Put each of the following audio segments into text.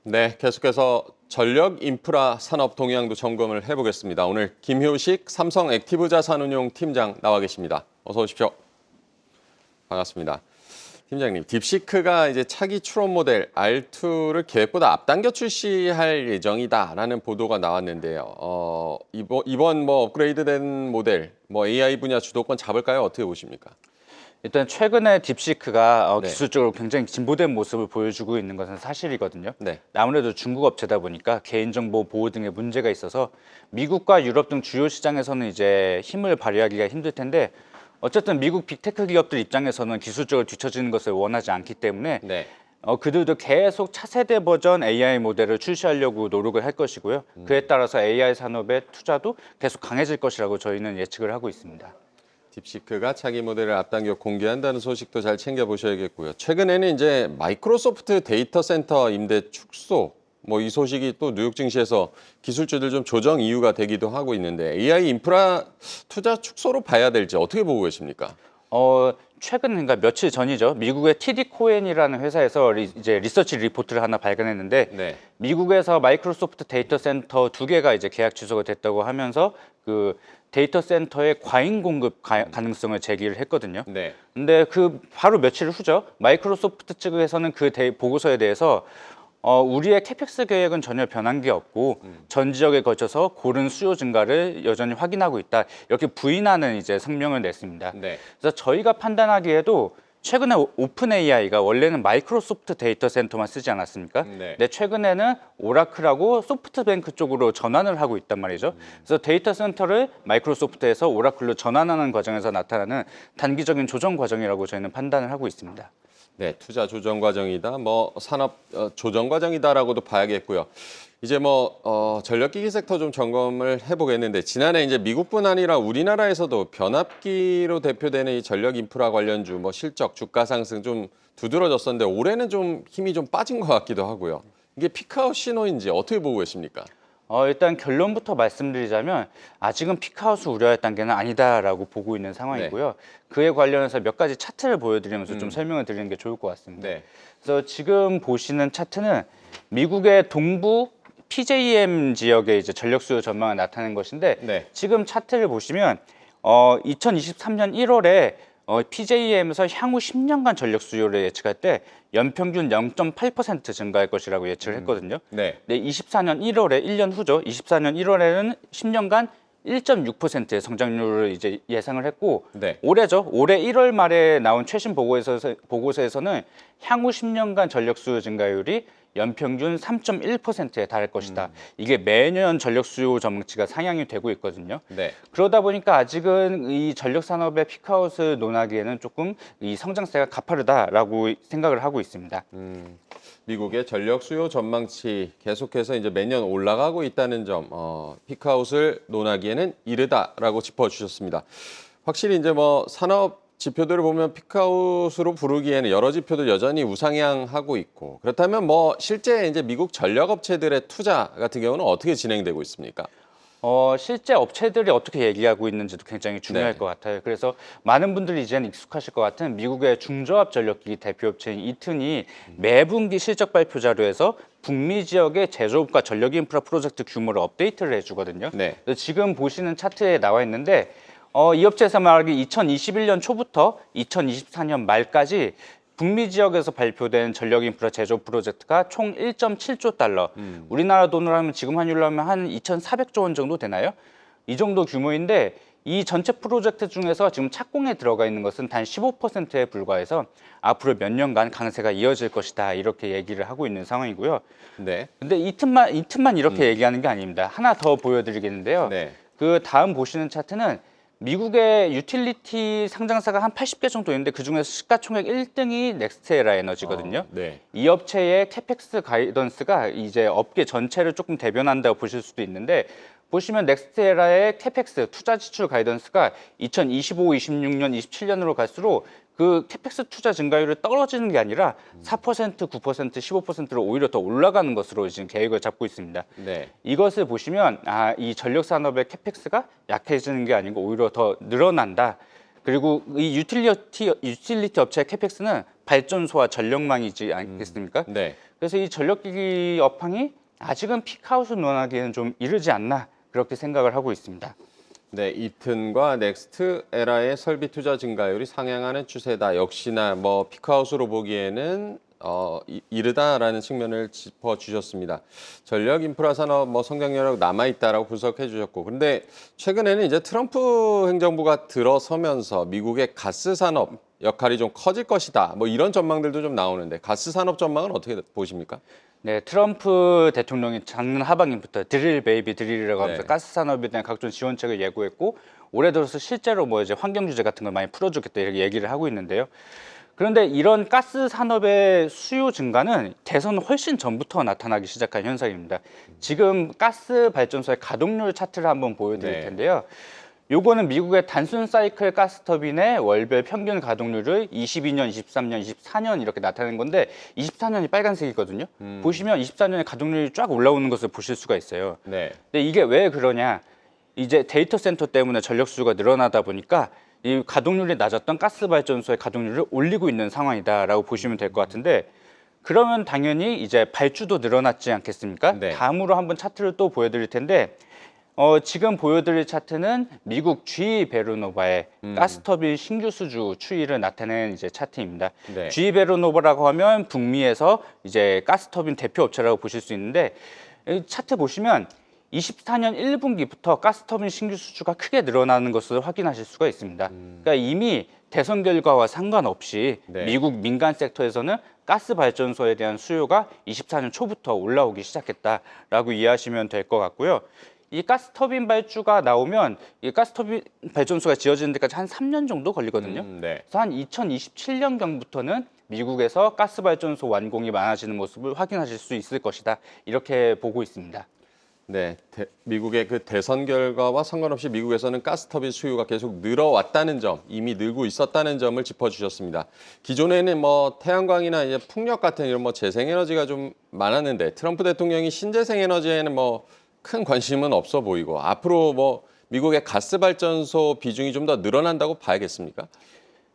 네, 계속해서 전력 인프라 산업 동향도 점검을 해보겠습니다. 오늘 김효식 삼성 액티브자산운용 팀장 나와 계십니다. 어서 오십시오. 반갑습니다. 팀장님, 딥시크가 이제 차기 추론 모델 R2를 계획보다 앞당겨 출시할 예정이다라는 보도가 나왔는데요. 이번 업그레이드된 모델, AI 분야 주도권 잡을까요? 어떻게 보십니까? 일단 최근에 딥시크가 네. 기술적으로 굉장히 진보된 모습을 보여주고 있는 것은 사실이거든요. 네. 아무래도 중국 업체다 보니까 개인정보 보호 등의 문제가 있어서 미국과 유럽 등 주요 시장에서는 이제 힘을 발휘하기가 힘들 텐데 어쨌든 미국 빅테크 기업들 입장에서는 기술적으로 뒤처지는 것을 원하지 않기 때문에 네. 그들도 계속 차세대 버전 AI 모델을 출시하려고 노력을 할 것이고요. 그에 따라서 AI 산업의 투자도 계속 강해질 것이라고 저희는 예측을 하고 있습니다. 딥시크가 차기 모델을 앞당겨 공개한다는 소식도 잘 챙겨보셔야겠고요. 최근에는 이제 마이크로소프트 데이터 센터 임대 축소, 이 소식이 또 뉴욕 증시에서 기술주들 좀 조정 이유가 되기도 하고 있는데 AI 인프라 투자 축소로 봐야 될지 어떻게 보고 계십니까? 최근 그러니까 며칠 전이죠. 미국의 TD 코엔이라는 회사에서 이제 리서치 리포트를 하나 발간했는데 네. 미국에서 마이크로소프트 데이터 센터 2개가 이제 계약 취소가 됐다고 하면서 그 데이터 센터의 과잉 공급 가능성을 제기를 했거든요. 네. 근데 그 바로 며칠 후죠. 마이크로소프트 측에서는 그 보고서에 대해서 우리의 캐펙스 계획은 전혀 변한 게 없고 전 지역에 걸쳐서 고른 수요 증가를 여전히 확인하고 있다. 이렇게 부인하는 이제 성명을 냈습니다. 네. 그래서 저희가 판단하기에도 최근에 오픈 AI가 원래는 마이크로소프트 데이터 센터만 쓰지 않았습니까? 네. 근데 최근에는 오라클하고 소프트뱅크 쪽으로 전환을 하고 있단 말이죠. 그래서 데이터 센터를 마이크로소프트에서 오라클로 전환하는 과정에서 나타나는 단기적인 조정 과정이라고 저희는 판단을 하고 있습니다. 네, 투자 조정 과정이다, 산업 조정 과정이다라고도 봐야겠고요. 이제 전력기기 섹터 좀 점검을 해보겠는데 지난해 이제 미국뿐 아니라 우리나라에서도 변압기로 대표되는 이 전력 인프라 관련주 실적 주가 상승 좀 두드러졌었는데 올해는 좀 힘이 좀 빠진 것 같기도 하고요. 이게 피크아웃 신호인지 어떻게 보고 계십니까? 일단 결론부터 말씀드리자면 아직은 피크아웃을 우려할 단계는 아니다라고 보고 있는 상황이고요. 그에 관련해서 몇 가지 차트를 보여드리면서 좀 설명을 드리는 게 좋을 것 같습니다. 네. 그래서 지금 보시는 차트는 미국의 동부 PJM 지역의 이제 전력 수요 전망을 나타낸 것인데 네. 지금 차트를 보시면 2023년 1월에 PJM에서 향후 10년간 전력 수요를 예측할 때 연평균 0.8% 증가할 것이라고 예측을 했거든요. 네. 네, 24년 1월에 1년 후죠. 24년 1월에는 10년간 1.6%의 성장률을 이제 예상을 했고 네. 올해죠. 올해 1월 말에 나온 최신 보고서에서는 향후 10년간 전력 수요 증가율이 연평균 3.1%에 달할 것이다. 이게 매년 전력 수요 전망치가 상향이 되고 있거든요. 네. 그러다 보니까 아직은 이 전력 산업의 피크아웃을 논하기에는 조금 이 성장세가 가파르다라고 생각을 하고 있습니다. 미국의 전력 수요 전망치 계속해서 이제 매년 올라가고 있다는 점, 피크아웃을 논하기에는 이르다라고 짚어주셨습니다. 확실히 이제 산업 지표들을 보면 피크아웃으로 부르기에는 여러 지표들 여전히 우상향하고 있고 그렇다면 실제 이제 미국 전력 업체들의 투자 같은 경우는 어떻게 진행되고 있습니까? 실제 업체들이 어떻게 얘기하고 있는지도 굉장히 중요할 네. 것 같아요. 그래서 많은 분들이 이제는 익숙하실 것 같은 미국의 중저압 전력기기 대표업체인 이튼이 매분기 실적 발표 자료에서 북미 지역의 제조업과 전력 인프라 프로젝트 규모를 업데이트를 해주거든요. 네. 그래서 지금 보시는 차트에 나와 있는데 이 업체에서 말하기 2021년 초부터 2024년 말까지 북미 지역에서 발표된 전력 인프라 제조 프로젝트가 총 1.7조 달러. 우리나라 돈으로 하면 지금 환율로 하면 한 2,400조 원 정도 되나요? 이 정도 규모인데 이 전체 프로젝트 중에서 지금 착공에 들어가 있는 것은 단 15%에 불과해서 앞으로 몇 년간 강세가 이어질 것이다. 이렇게 얘기를 하고 있는 상황이고요. 네. 근데 이 틈만 이렇게 얘기하는 게 아닙니다. 하나 더 보여드리겠는데요. 네. 그 다음 보시는 차트는 미국의 유틸리티 상장사가 한 80개 정도 있는데 그중에서 시가총액 1등이 넥스트에라 에너지거든요. 네. 이 업체의 캐펙스 가이던스가 이제 업계 전체를 조금 대변한다고 보실 수도 있는데 보시면 넥스트에라의 캐펙스 투자 지출 가이던스가 2025, 26년, 27년으로 갈수록 그 캐펙스 투자 증가율이 떨어지는 게 아니라 4%, 9%, 15%로 오히려 더 올라가는 것으로 지금 계획을 잡고 있습니다. 네. 이것을 보시면 이 전력 산업의 캐펙스가 약해지는 게 아니고 오히려 더 늘어난다. 그리고 이 유틸리티 업체의 캐펙스는 발전소와 전력망이지 않겠습니까? 네. 그래서 이 전력기기 업황이 아직은 피크아웃을 논하기에는 좀 이르지 않나 그렇게 생각을 하고 있습니다. 네, 이튼과 넥스트 에라의 설비 투자 증가율이 상향하는 추세다. 역시나 뭐 피크아웃으로 보기에는 이르다라는 측면을 짚어주셨습니다. 전력 인프라 산업 뭐 성장 여력 남아 있다라고 분석해 주셨고, 그런데 최근에는 이제 트럼프 행정부가 들어서면서 미국의 가스 산업 역할이 좀 커질 것이다. 뭐 이런 전망들도 좀 나오는데 가스 산업 전망은 어떻게 보십니까? 네, 트럼프 대통령이 작년 하반기부터 드릴 베이비 드릴이라고 하면서 네. 가스 산업에 대한 각종 지원책을 예고했고 올해 들어서 실제로 뭐 이제 환경 규제 같은 걸 많이 풀어주겠다 이렇게 얘기를 하고 있는데요. 그런데 이런 가스 산업의 수요 증가는 대선 훨씬 전부터 나타나기 시작한 현상입니다. 지금 가스 발전소의 가동률 차트를 한번 보여드릴 네. 텐데요. 요거는 미국의 단순 사이클 가스터빈의 월별 평균 가동률을 22년, 23년, 24년 이렇게 나타내는 건데 24년이 빨간색이거든요. 보시면 24년에 가동률이 쫙 올라오는 것을 보실 수가 있어요. 네. 근데 이게 왜 그러냐? 이제 데이터 센터 때문에 전력 수요가 늘어나다 보니까 이 가동률이 낮았던 가스 발전소의 가동률을 올리고 있는 상황이다라고 보시면 될 것 같은데 그러면 당연히 이제 발주도 늘어났지 않겠습니까? 네. 다음으로 한번 차트를 또 보여드릴 텐데 지금 보여드릴 차트는 미국 GE 베르노바의 가스터빈 신규 수주 추이를 나타내는 이제 차트입니다. 네. GE 베르노바라고 하면 북미에서 이제 가스터빈 대표 업체라고 보실 수 있는데 이 차트 보시면 24년 1분기부터 가스터빈 신규 수주가 크게 늘어나는 것을 확인하실 수가 있습니다. 그러니까 이미 대선 결과와 상관없이 네. 미국 민간 섹터에서는 가스 발전소에 대한 수요가 24년 초부터 올라오기 시작했다라고 이해하시면 될 것 같고요. 이 가스터빈 발주가 나오면 이 가스터빈 발전소가 지어지는 데까지 한 3년 정도 걸리거든요. 네. 그래서 한 2027년경부터는 미국에서 가스 발전소 완공이 많아지는 모습을 확인하실 수 있을 것이다. 이렇게 보고 있습니다. 네, 미국의 그 대선 결과와 상관없이 미국에서는 가스터빈 수요가 계속 늘어왔다는 점, 이미 늘고 있었다는 점을 짚어주셨습니다. 기존에는 뭐 태양광이나 이제 풍력 같은 이런 뭐 재생에너지가 좀 많았는데 트럼프 대통령이 신재생에너지에는 뭐 큰 관심은 없어 보이고 앞으로 뭐 미국의 가스 발전소 비중이 좀 더 늘어난다고 봐야겠습니까?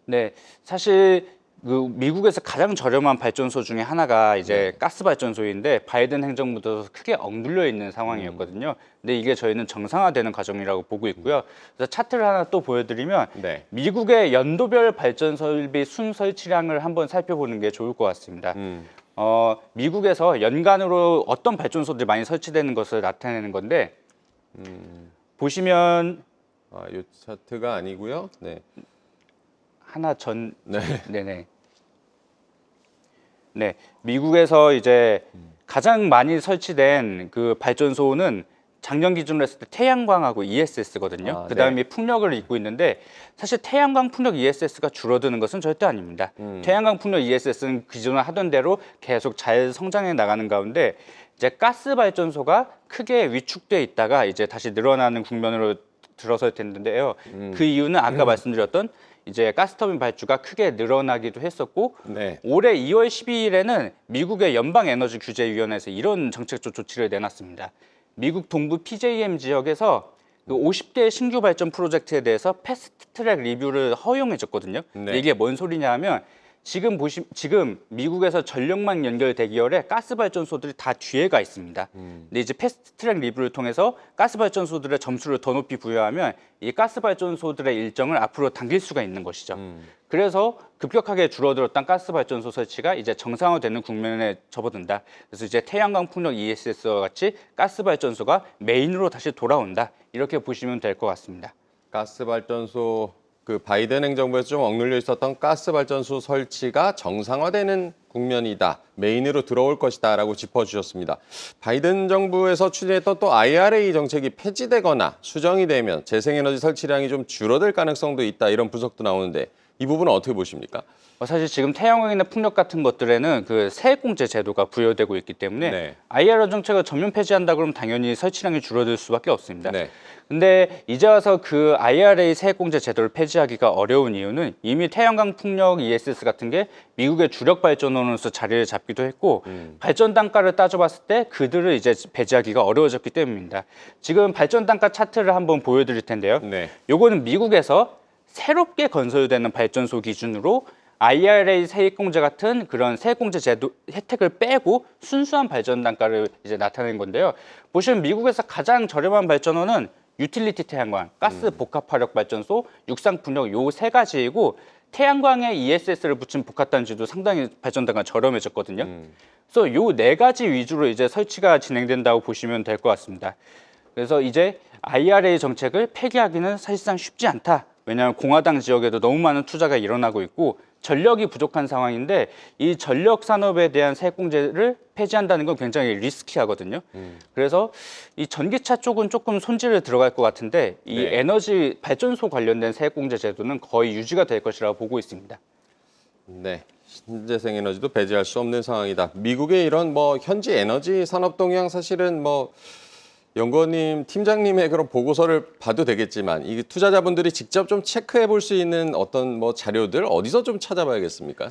네, 사실 그 미국에서 가장 저렴한 발전소 중에 하나가 이제 가스 발전소인데 바이든 행정부 들어서 크게 억눌려 있는 상황이었거든요. 근데 이게 저희는 정상화되는 과정이라고 보고 있고요. 그래서 차트를 하나 또 보여드리면 네. 미국의 연도별 발전 설비 순 설치량을 한번 살펴보는 게 좋을 것 같습니다. 미국에서 연간으로 어떤 발전소들이 많이 설치되는 것을 나타내는 건데 보시면 이 차트가 아니고요. 네. 하나 전 네. 네네. 네, 미국에서 이제 가장 많이 설치된 그 발전소는 작년 기준으로 했을 때 태양광하고 ESS거든요. 그다음에 풍력을 잇고 있는데 사실 태양광, 풍력, ESS가 줄어드는 것은 절대 아닙니다. 태양광, 풍력, ESS는 기존에 하던 대로 계속 잘 성장해 나가는 가운데 이제 가스 발전소가 크게 위축돼 있다가 이제 다시 늘어나는 국면으로 들어설 텐데요. 그 이유는 아까 말씀드렸던 이제 가스터빈 발주가 크게 늘어나기도 했었고 네. 올해 2월 12일에는 미국의 연방에너지규제위원회에서 이런 정책적 조치를 내놨습니다. 미국 동부 PJM 지역에서 그 50개 신규 발전 프로젝트에 대해서 패스트트랙 리뷰를 허용해줬거든요. 네. 이게 뭔 소리냐 하면 지금 미국에서 전력망 연결 대기열에 가스 발전소들이 다 뒤에 가 있습니다. 근데 이제 패스트트랙 리뷰를 통해서 가스 발전소들의 점수를 더 높이 부여하면 이 가스 발전소들의 일정을 앞으로 당길 수가 있는 것이죠. 그래서 급격하게 줄어들었던 가스 발전소 설치가 이제 정상화되는 국면에 접어든다. 그래서 이제 태양광, 풍력, ESS와 같이 가스 발전소가 메인으로 다시 돌아온다. 이렇게 보시면 될 것 같습니다. 가스 발전소 그 바이든 행정부에서 좀 억눌려 있었던 가스 발전소 설치가 정상화되는 국면이다. 메인으로 들어올 것이다라고 짚어주셨습니다. 바이든 정부에서 추진했던 또 IRA 정책이 폐지되거나 수정이 되면 재생에너지 설치량이 좀 줄어들 가능성도 있다. 이런 분석도 나오는데 이 부분은 어떻게 보십니까? 사실 지금 태양광이나 풍력 같은 것들에는 그 세액공제 제도가 부여되고 있기 때문에 네. IRA 정책을 전면 폐지한다 그러면 당연히 설치량이 줄어들 수밖에 없습니다. 네. 근데 이제 와서 그 IRA 세액공제 제도를 폐지하기가 어려운 이유는 이미 태양광, 풍력, ESS 같은 게 미국의 주력 발전원으로서 자리를 잡기도 했고 발전 단가를 따져봤을 때 그들을 이제 배제하기가 어려워졌기 때문입니다. 지금 발전 단가 차트를 한번 보여드릴 텐데요. 네. 요거는 미국에서 새롭게 건설되는 발전소 기준으로 IRA 세액공제 같은 그런 세액공제 제도 혜택을 빼고 순수한 발전 단가를 이제 나타낸 건데요. 보시면 미국에서 가장 저렴한 발전소는 유틸리티 태양광, 가스 복합 화력 발전소, 육상 풍력 요 세 가지이고 태양광에 ESS를 붙인 복합단지도 상당히 발전 단가가 저렴해졌거든요. 그래서 요 네 가지 위주로 이제 설치가 진행된다고 보시면 될 것 같습니다. 그래서 이제 IRA 정책을 폐기하기는 사실상 쉽지 않다. 왜냐하면 공화당 지역에도 너무 많은 투자가 일어나고 있고 전력이 부족한 상황인데 이 전력 산업에 대한 세액공제를 폐지한다는 건 굉장히 리스키하거든요. 그래서 이 전기차 쪽은 조금 손질을 들어갈 것 같은데 이 네. 에너지 발전소 관련된 세액공제 제도는 거의 유지가 될 것이라고 보고 있습니다. 네. 신재생 에너지도 배제할 수 없는 상황이다. 미국의 이런 뭐 현지 에너지 산업 동향 사실은 뭐 연구원님, 팀장님의 그런 보고서를 봐도 되겠지만 이 투자자분들이 직접 좀 체크해 볼 수 있는 어떤 뭐 자료들 어디서 좀 찾아봐야겠습니까?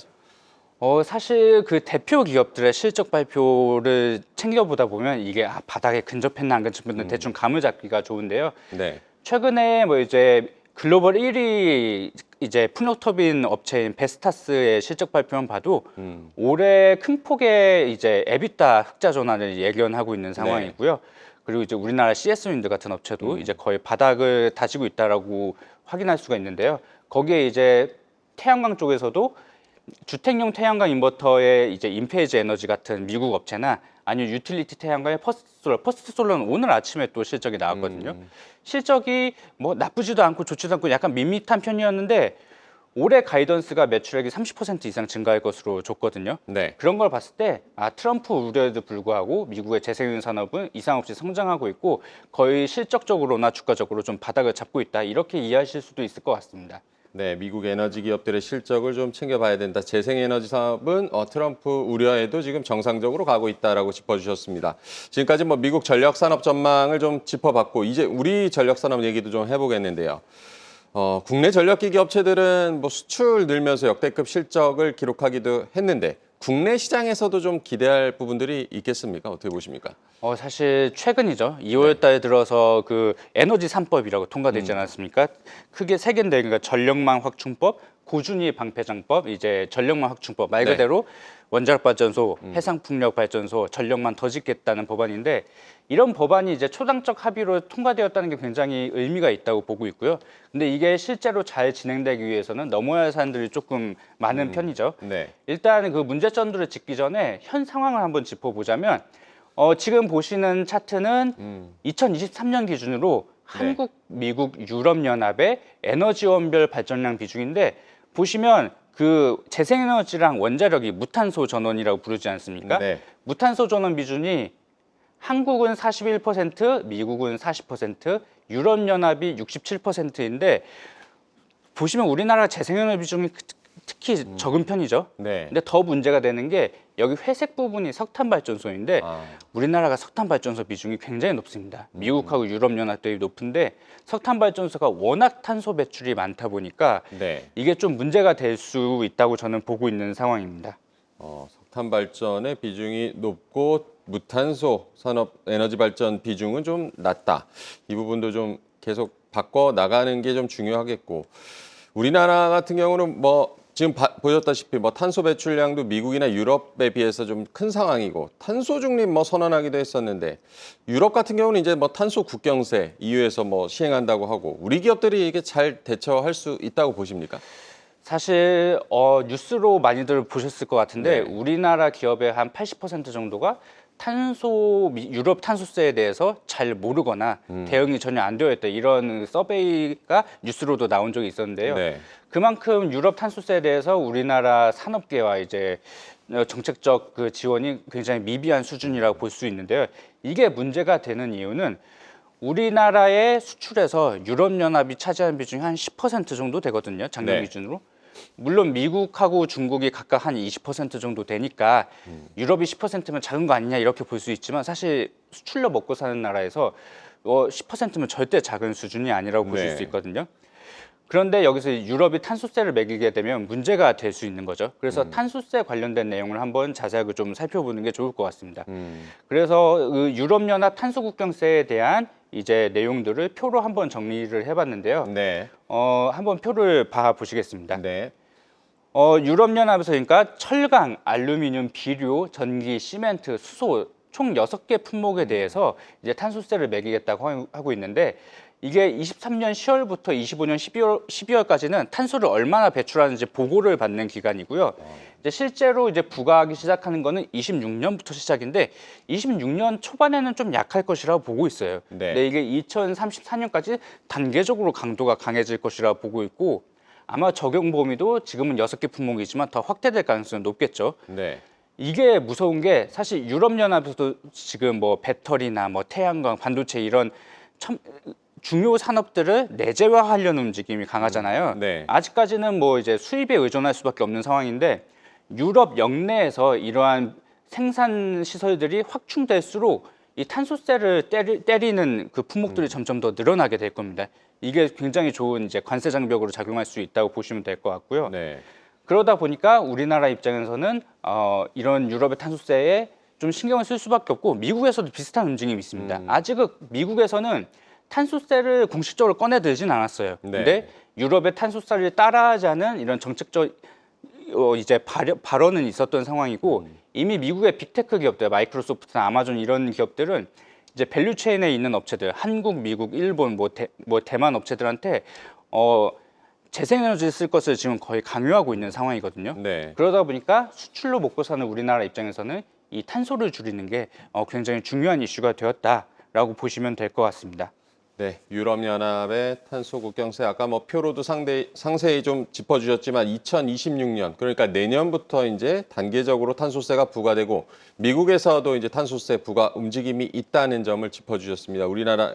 사실 그 대표 기업들의 실적 발표를 챙겨보다 보면 이게 바닥에 근접했나 안 근접했나 대충 감을 잡기가 좋은데요. 네. 최근에 뭐 이제 글로벌 1위 이제 풍력터빈 업체인 베스타스의 실적 발표만 봐도 올해 큰 폭의 이제 에비타 흑자 전환을 예견하고 있는 상황이고요. 그리고 이제 우리나라 CS윈드 같은 업체도 이제 거의 바닥을 다지고 있다라고 확인할 수가 있는데요. 거기에 이제 태양광 쪽에서도 주택용 태양광 인버터의 이제 인페이즈 에너지 같은 미국 업체나 아니면 유틸리티 태양광의 퍼스트 솔러는 오늘 아침에 또 실적이 나왔거든요. 실적이 뭐 나쁘지도 않고 좋지도 않고 약간 밋밋한 편이었는데 올해 가이던스가 매출액이 30% 이상 증가할 것으로 줬거든요. 네. 그런 걸 봤을 때 트럼프 우려에도 불구하고 미국의 재생에너지 산업은 이상 없이 성장하고 있고 거의 실적적으로나 주가적으로 좀 바닥을 잡고 있다. 이렇게 이해하실 수도 있을 것 같습니다. 네, 미국 에너지 기업들의 실적을 좀 챙겨봐야 된다. 재생에너지 사업은 트럼프 우려에도 지금 정상적으로 가고 있다라고 짚어주셨습니다. 지금까지 뭐 미국 전력 산업 전망을 좀 짚어봤고 이제 우리 전력 산업 얘기도 좀 해보겠는데요. 국내 전력기기 업체들은 뭐 수출 늘면서 역대급 실적을 기록하기도 했는데 국내 시장에서도 좀 기대할 부분들이 있겠습니까? 어떻게 보십니까? 사실 최근이죠. 2월 달 들어서 그 에너지 3법이라고 통과됐지 않았습니까? 크게 세 개인데 그러니까 전력망 확충법, 고준위 방패장법, 이제 전력망 확충법 말 네. 그대로 원자력 발전소, 해상 풍력 발전소, 전력만 더 짓겠다는 법안인데 이런 법안이 이제 초당적 합의로 통과되었다는 게 굉장히 의미가 있다고 보고 있고요. 근데 이게 실제로 잘 진행되기 위해서는 넘어야 할 사안들이 조금 많은 편이죠. 네. 일단 그 문제점들을 짚기 전에 현 상황을 한번 짚어보자면 지금 보시는 차트는 2023년 기준으로 한국, 미국, 유럽연합의 에너지원별 발전량 비중인데 보시면 그 재생에너지랑 원자력이 무탄소 전원이라고 부르지 않습니까? 네. 무탄소 전원 비중이 한국은 41%, 미국은 40%, 유럽연합이 67%인데 보시면 우리나라 재생에너지 비중이 특히 적은 편이죠. 네. 근데 더 문제가 되는 게 여기 회색 부분이 석탄 발전소인데 우리나라가 석탄 발전소 비중이 굉장히 높습니다. 미국하고 유럽연합 대비 높은데 석탄 발전소가 워낙 탄소 배출이 많다 보니까 네. 이게 좀 문제가 될 수 있다고 저는 보고 있는 상황입니다. 석탄 발전의 비중이 높고 무탄소 산업 에너지 발전 비중은 좀 낮다. 이 부분도 좀 계속 바꿔 나가는 게 좀 중요하겠고 우리나라 같은 경우는 뭐 지금 보셨다시피 뭐 탄소 배출량도 미국이나 유럽에 비해서 좀 큰 상황이고 탄소 중립 뭐 선언하기도 했었는데 유럽 같은 경우는 이제 뭐 탄소 국경세 EU에서 뭐 시행한다고 하고 우리 기업들이 이게 잘 대처할 수 있다고 보십니까? 사실 뉴스로 많이들 보셨을 것 같은데 네. 우리나라 기업의 한 80% 정도가 유럽 탄소세에 대해서 잘 모르거나 대응이 전혀 안 되어 있다 이런 서베이가 뉴스로도 나온 적이 있었는데요. 네. 그만큼 유럽 탄소세에 대해서 우리나라 산업계와 이제 정책적 그 지원이 굉장히 미비한 수준이라고 볼 수 있는데요. 이게 문제가 되는 이유는 우리나라의 수출에서 유럽연합이 차지하는 비중이 한 10% 정도 되거든요. 작년 네. 기준으로. 물론 미국하고 중국이 각각 한 20% 정도 되니까 유럽이 10%면 작은 거 아니냐 이렇게 볼 수 있지만 사실 수출로 먹고 사는 나라에서 10%면 절대 작은 수준이 아니라고 보실 네. 수 있거든요. 그런데 여기서 유럽이 탄소세를 매기게 되면 문제가 될 수 있는 거죠. 그래서 탄소세 관련된 내용을 한번 자세하게 좀 살펴보는 게 좋을 것 같습니다. 그래서 그 유럽연합 탄소국경세에 대한 이제 내용들을 표로 한번 정리를 해봤는데요. 네. 한번 표를 봐 보시겠습니다. 네. 유럽연합에서 그러니까 철강, 알루미늄, 비료, 전기, 시멘트, 수소 총 6개 품목에 대해서 이제 탄소세를 매기겠다고 하고 있는데 이게 23년 10월부터 25년 12월까지는 탄소를 얼마나 배출하는지 보고를 받는 기간이고요. 이제 실제로 이제 부과하기 시작하는 거는 26년부터 시작인데 26년 초반에는 좀 약할 것이라고 보고 있어요. 네. 근데 이게 2034년까지 단계적으로 강도가 강해질 것이라고 보고 있고 아마 적용 범위도 지금은 6개 품목이지만 더 확대될 가능성이 높겠죠. 네. 이게 무서운 게 사실 유럽연합에서도 지금 뭐 배터리나 뭐 태양광, 반도체 이런 중요 산업들을 내재화하려는 움직임이 강하잖아요. 네. 아직까지는 뭐 이제 수입에 의존할 수밖에 없는 상황인데 유럽 영내에서 이러한 생산 시설들이 확충될수록 이 탄소세를 때리는 그 품목들이 점점 더 늘어나게 될 겁니다. 이게 굉장히 좋은 이제 관세 장벽으로 작용할 수 있다고 보시면 될 것 같고요. 네. 그러다 보니까 우리나라 입장에서는 이런 유럽의 탄소세에 좀 신경을 쓸 수밖에 없고 미국에서도 비슷한 움직임이 있습니다. 아직은 미국에서는 탄소세를 공식적으로 꺼내들진 않았어요. 네. 근데 유럽의 탄소세를 따라하자는 이런 정책적 이제 발언은 있었던 상황이고 이미 미국의 빅테크 기업들, 마이크로소프트나 아마존 이런 기업들은 이제 밸류체인에 있는 업체들, 한국, 미국, 일본, 대만 업체들한테 재생에너지를 쓸 것을 지금 거의 강요하고 있는 상황이거든요. 네. 그러다 보니까 수출로 먹고 사는 우리나라 입장에서는 이 탄소를 줄이는 게 굉장히 중요한 이슈가 되었다라고 보시면 될 것 같습니다. 네, 유럽연합의 탄소 국경세 아까 뭐 표로도 상세히 좀 짚어주셨지만 2026년 그러니까 내년부터 이제 단계적으로 탄소세가 부과되고 미국에서도 이제 탄소세 부과 움직임이 있다는 점을 짚어주셨습니다.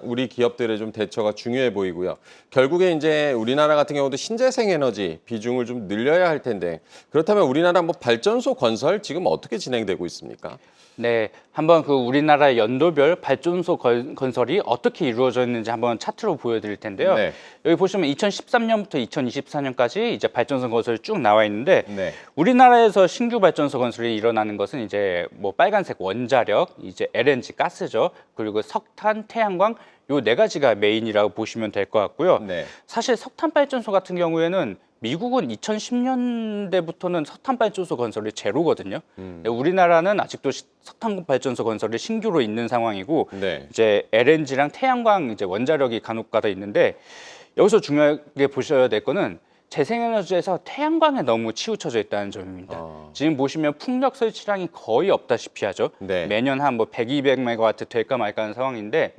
우리 기업들의 좀 대처가 중요해 보이고요. 결국에 이제 우리나라 같은 경우도 신재생 에너지 비중을 좀 늘려야 할 텐데 그렇다면 우리나라 뭐 발전소 건설 지금 어떻게 진행되고 있습니까? 네, 한번 그 우리나라 연도별 발전소 건설이 어떻게 이루어져 있는지 한번 차트로 보여드릴 텐데요. 네. 여기 보시면 2013년부터 2024년까지 이제 발전소 건설이 쭉 나와 있는데 네. 우리나라에서 신규 발전소 건설이 일어나는 것은 이제 뭐 빨간색 원자력, 이제 LNG 가스죠. 그리고 석탄, 태양광 요 네 가지가 메인이라고 보시면 될 것 같고요. 네. 사실 석탄 발전소 같은 경우에는 미국은 2010년대부터는 석탄 발전소 건설이 제로거든요. 우리나라는 아직도 석탄 발전소 건설이 신규로 있는 상황이고 네. 이제 LNG랑 태양광 이제 원자력이 간혹가다 있는데 여기서 중요하게 보셔야 될 거는 재생에너지에서 태양광에 너무 치우쳐져 있다는 점입니다. 지금 보시면 풍력 설치량이 거의 없다시피 하죠. 네. 매년 한 뭐 100, 200메가와트 될까 말까 하는 상황인데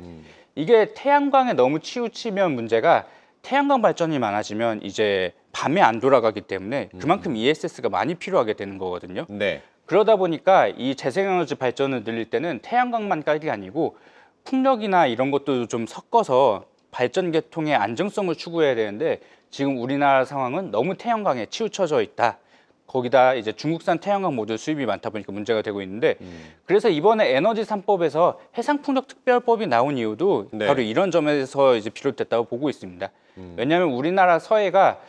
이게 태양광에 너무 치우치면 문제가 태양광 발전이 많아지면 이제 밤에 안 돌아가기 때문에 그만큼 ESS가 많이 필요하게 되는 거거든요. 네. 그러다 보니까 이 재생에너지 발전을 늘릴 때는 태양광만 깔기 아니고 풍력이나 이런 것도 좀 섞어서 발전 계통의 안정성을 추구해야 되는데 지금 우리나라 상황은 너무 태양광에 치우쳐져 있다. 거기다 이제 중국산 태양광 모듈 수입이 많다 보니까 문제가 되고 있는데 그래서 이번에 에너지 3법에서 해상풍력 특별법이 나온 이유도 네. 바로 이런 점에서 이제 비롯됐다고 보고 있습니다. 왜냐하면 우리나라 서해가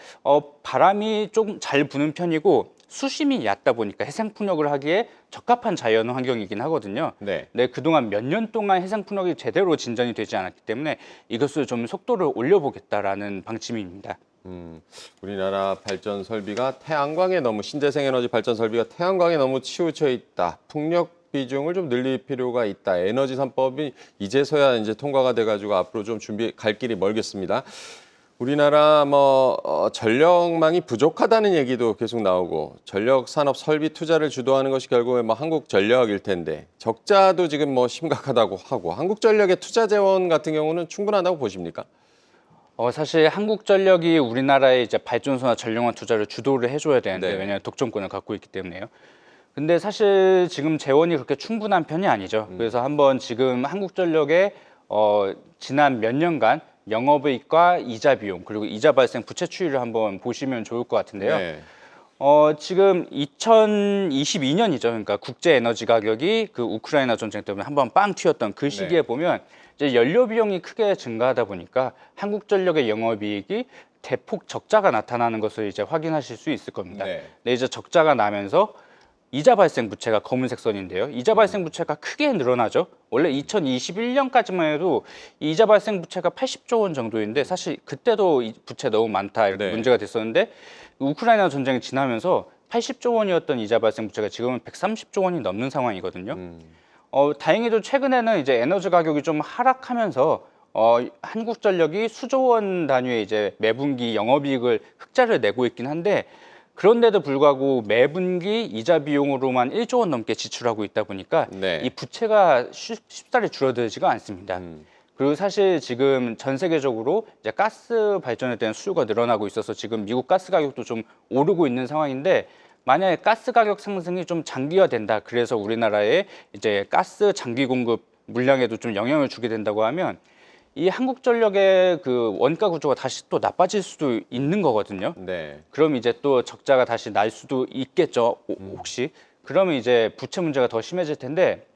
바람이 좀 잘 부는 편이고 수심이 얕다 보니까 해상풍력을 하기에 적합한 자연 환경이긴 하거든요. 네. 네, 그동안 몇 년 동안 해상풍력이 제대로 진전이 되지 않았기 때문에 이것을 좀 속도를 올려보겠다라는 방침입니다. 우리나라 발전 설비가 태양광에 너무 신재생 에너지 발전 설비가 태양광에 너무 치우쳐 있다. 풍력 비중을 좀 늘릴 필요가 있다. 에너지 3법이 이제서야 이제 통과가 돼가지고 앞으로 좀 갈 길이 멀겠습니다. 우리나라 전력망이 부족하다는 얘기도 계속 나오고 전력 산업 설비 투자를 주도하는 것이 결국에 한국전력일 텐데 적자도 지금 심각하다고 하고 한국전력의 투자 재원 같은 경우는 충분하다고 보십니까? 사실 한국전력이 우리나라의 이제 발전소나 전력망 투자를 주도를 해줘야 되는데 네. 왜냐하면 독점권을 갖고 있기 때문에요. 근데 사실 지금 재원이 그렇게 충분한 편이 아니죠. 그래서 한번 지금 한국전력의 지난 몇 년간 영업이익과 이자 비용 그리고 이자 발생 부채 추이를 한번 보시면 좋을 것 같은데요. 네. 지금 2022년이죠. 그러니까 국제 에너지 가격이 그 우크라이나 전쟁 때문에 한번 빵 튀었던 그 시기에 네. 보면 이제 연료 비용이 크게 증가하다 보니까 한국전력의 영업이익이 대폭 적자가 나타나는 것을 이제 확인하실 수 있을 겁니다. 네. 근데 이제 적자가 나면서 이자 발생 부채가 검은색 선인데요. 이자 발생 부채가 크게 늘어나죠. 원래 2021년까지만 해도 이 이자 발생 부채가 80조 원 정도인데 사실 그때도 이 부채 너무 많다 이렇게 네. 문제가 됐었는데 우크라이나 전쟁이 지나면서 80조 원이었던 이자 발생 부채가 지금은 130조 원이 넘는 상황이거든요. 다행히도 최근에는 이제 에너지 가격이 좀 하락하면서 한국전력이 수조 원 단위의 이제 매분기 영업이익을 흑자를 내고 있긴 한데 그런데도 불구하고 매분기 이자 비용으로만 1조 원 넘게 지출하고 있다 보니까 네. 이 부채가 쉽사리 줄어들지가 않습니다. 그리고 사실 지금 전 세계적으로 이제 가스 발전에 대한 수요가 늘어나고 있어서 지금 미국 가스 가격도 좀 오르고 있는 상황인데 만약에 가스 가격 상승이 좀 장기화된다. 그래서 우리나라의 이제 가스 장기 공급 물량에도 좀 영향을 주게 된다고 하면 이 한국전력의 그 원가 구조가 다시 또 나빠질 수도 있는 거거든요. 네. 그럼 이제 또 적자가 다시 날 수도 있겠죠. 혹시 그러면 이제 부채 문제가 더 심해질 텐데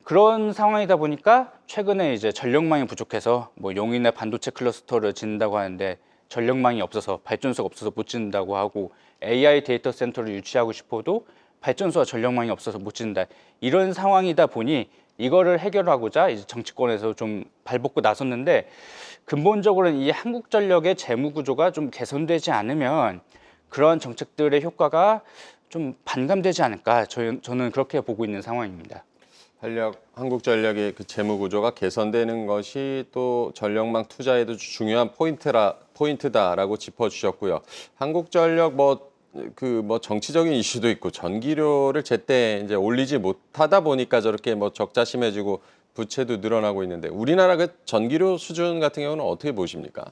그런 상황이다 보니까 최근에 이제 전력망이 부족해서 뭐 용인의 반도체 클러스터를 짓는다고 하는데 전력망이 없어서 발전소가 없어서 못 짓는다고 하고 AI 데이터 센터를 유치하고 싶어도 발전소와 전력망이 없어서 못 짓는다. 이런 상황이다 보니 이거를 해결하고자 이제 정치권에서 좀 발벗고 나섰는데 근본적으로는 이 한국전력의 재무 구조가 좀 개선되지 않으면 그러한 정책들의 효과가 좀 반감되지 않을까 저는 그렇게 보고 있는 상황입니다. 한국전력의 그 재무 구조가 개선되는 것이 또 전력망 투자에도 중요한 포인트다라고 짚어주셨고요. 한국전력 정치적인 이슈도 있고 전기료를 제때 이제 올리지 못하다 보니까 저렇게 적자 심해지고 부채도 늘어나고 있는데 우리나라 그 전기료 수준 같은 경우는 어떻게 보십니까?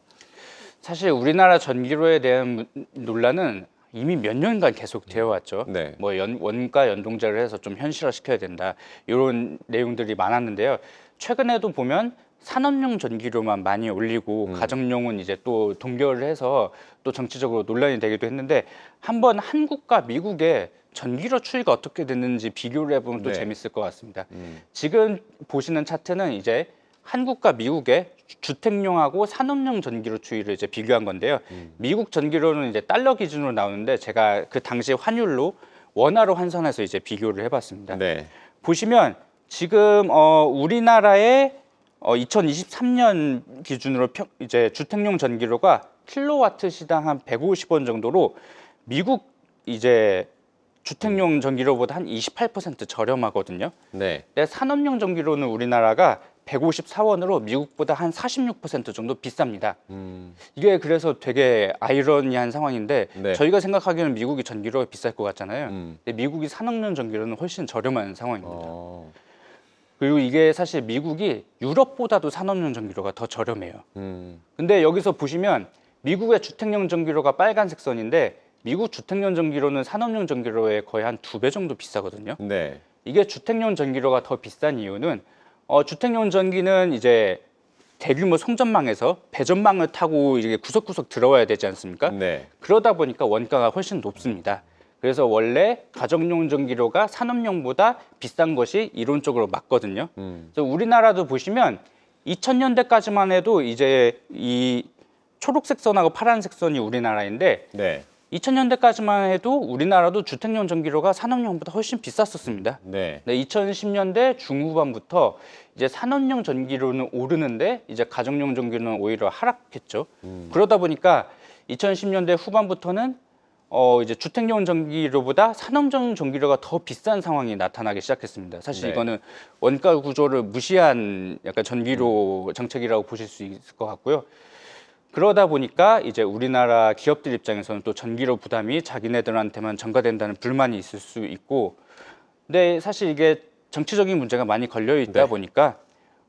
사실 우리나라 전기료에 대한 논란은 이미 몇 년간 계속 되어 왔죠. 네. 원가 연동제를 해서 좀 현실화시켜야 된다. 이런 내용들이 많았는데요. 최근에도 보면 산업용 전기료만 많이 올리고 가정용은 이제 또 동결을 해서 또 정치적으로 논란이 되기도 했는데 한번 한국과 미국의 전기료 추이가 어떻게 됐는지 비교를 해보면 또 네. 재밌을 것 같습니다. 지금 보시는 차트는 이제 한국과 미국의 주택용하고 산업용 전기료 추이를 이제 비교한 건데요. 미국 전기료는 이제 달러 기준으로 나오는데 제가 그 당시 환율로 원화로 환산해서 이제 비교를 해봤습니다. 네. 보시면 지금 우리나라의 2023년 기준으로 이제 주택용 전기료가 킬로와트 시당 한 150원 정도로 미국 이제 주택용 전기료보다 한 28% 저렴하거든요. 네. 근데 산업용 전기료는 우리나라가 154원으로 미국보다 한 46% 정도 비쌉니다. 이게 그래서 되게 아이러니한 상황인데 네. 저희가 생각하기에는 미국이 전기료가 비쌀 것 같잖아요. 근데 미국이 산업용 전기료는 훨씬 저렴한 상황입니다. 그리고 이게 사실 미국이 유럽보다도 산업용 전기료가 더 저렴해요. 근데 여기서 보시면 미국의 주택용 전기료가 빨간색 선인데 미국 주택용 전기료는 산업용 전기료의 거의 한 2배 정도 비싸거든요. 네. 이게 주택용 전기료가 더 비싼 이유는 주택용 전기는 이제 대규모 송전망에서 배전망을 타고 이게 구석구석 들어와야 되지 않습니까? 네. 그러다 보니까 원가가 훨씬 높습니다. 그래서 원래 가정용 전기료가 산업용보다 비싼 것이 이론적으로 맞거든요. 그래서 우리나라도 보시면 2000년대까지만 해도 이제 이 초록색 선하고 파란색 선이 우리나라인데 네. 2000년대까지만 해도 우리나라도 주택용 전기료가 산업용보다 훨씬 비쌌었습니다. 네. 2010년대 중후반부터 이제 산업용 전기료는 오르는데 이제 가정용 전기료는 오히려 하락했죠. 그러다 보니까 2010년대 후반부터는 이제 주택용 전기료보다 산업용 전기료가 더 비싼 상황이 나타나기 시작했습니다. 사실 네. 이거는 원가 구조를 무시한 약간 전기료 정책이라고 보실 수 있을 것 같고요. 그러다 보니까 이제 우리나라 기업들 입장에서는 또 전기료 부담이 자기네들한테만 전가된다는 불만이 있을 수 있고, 근데 사실 이게 정치적인 문제가 많이 걸려 있다 네. 보니까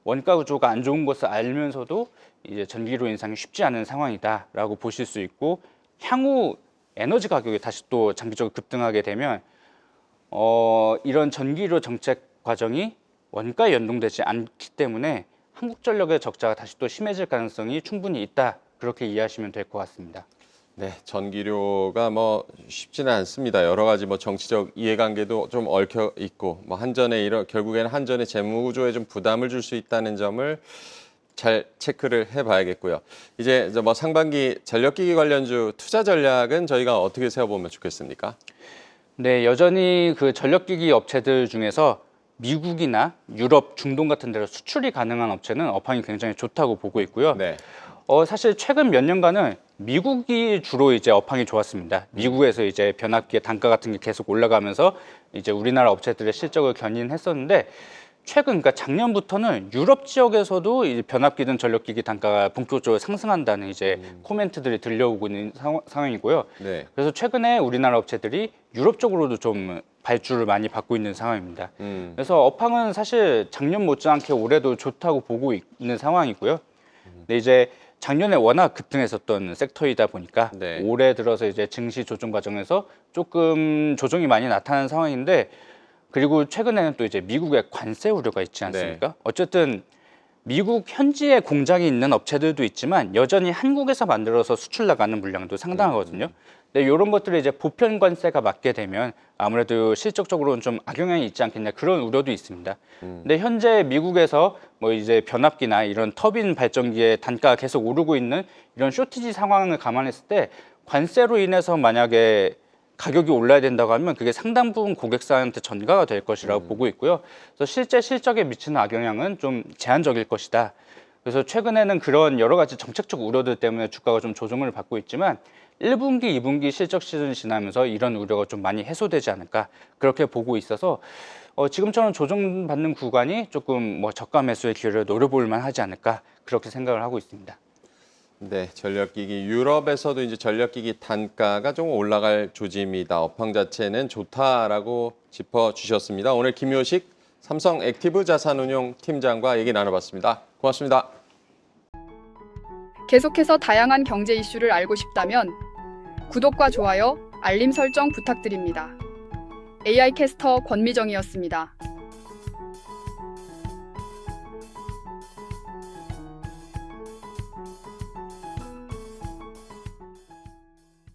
원가 구조가 안 좋은 것을 알면서도 이제 전기료 인상이 쉽지 않은 상황이다라고 보실 수 있고, 향후 에너지 가격이 다시 또 장기적으로 급등하게 되면 이런 전기료 정책 과정이 원가에 연동되지 않기 때문에 한국전력의 적자가 다시 또 심해질 가능성이 충분히 있다. 그렇게 이해하시면 될 것 같습니다. 네, 전기료가 쉽지는 않습니다. 여러 가지 정치적 이해관계도 좀 얽혀 있고 결국에는 한전의 재무 구조에 좀 부담을 줄 수 있다는 점을 잘 체크를 해봐야겠고요. 이제 상반기 전력기기 관련주 투자 전략은 저희가 어떻게 세워보면 좋겠습니까? 네, 여전히 그 전력기기 업체들 중에서 미국이나 유럽, 중동 같은 데로 수출이 가능한 업체는 업황이 굉장히 좋다고 보고 있고요. 네. 사실 최근 몇 년간은 미국이 주로 이제 업황이 좋았습니다. 미국에서 이제 변압기의 단가 같은 게 계속 올라가면서 이제 우리나라 업체들의 실적을 견인했었는데 최근, 그러니까 작년부터는 유럽 지역에서도 이제 변압기든 전력기기 단가가 본격적으로 상승한다는 이제 코멘트들이 들려오고 있는 상황이고요. 네. 그래서 최근에 우리나라 업체들이 유럽 쪽으로도 좀 발주를 많이 받고 있는 상황입니다. 그래서 업황은 사실 작년 못지않게 올해도 좋다고 보고 있는 상황이고요. 근데 이제 작년에 워낙 급등했었던 섹터이다 보니까 네. 올해 들어서 이제 증시 조정 과정에서 조금 조정이 많이 나타나는 상황인데, 그리고 최근에는 또 이제 미국의 관세 우려가 있지 않습니까? 네. 어쨌든 미국 현지에 공장이 있는 업체들도 있지만 여전히 한국에서 만들어서 수출 나가는 물량도 상당하거든요. 근데 이런 것들이 이제 보편 관세가 맞게 되면 아무래도 실적적으로는 좀 악영향이 있지 않겠냐, 그런 우려도 있습니다. 근데 현재 미국에서 뭐 이제 변압기나 이런 터빈 발전기의 단가가 계속 오르고 있는 이런 쇼티지 상황을 감안했을 때 관세로 인해서 만약에 가격이 올라야 된다고 하면 그게 상당 부분 고객사한테 전가가 될 것이라고 보고 있고요. 그래서 실제 실적에 미치는 악영향은 좀 제한적일 것이다. 그래서 최근에는 그런 여러 가지 정책적 우려들 때문에 주가가 좀 조정을 받고 있지만 1분기, 2분기 실적 시즌이 지나면서 이런 우려가 좀 많이 해소되지 않을까, 그렇게 보고 있어서 지금처럼 조정받는 구간이 조금 뭐 저가 매수의 기회를 노려볼 만하지 않을까, 그렇게 생각을 하고 있습니다. 네, 전력기기 유럽에서도 이제 전력기기 단가가 좀 올라갈 조짐이다. 업황 자체는 좋다라고 짚어주셨습니다. 오늘 김효식 삼성 액티브 자산운용 팀장과 얘기 나눠봤습니다. 고맙습니다. 계속해서 다양한 경제 이슈를 알고 싶다면 구독과 좋아요, 알림 설정 부탁드립니다. AI 캐스터 권미정이었습니다.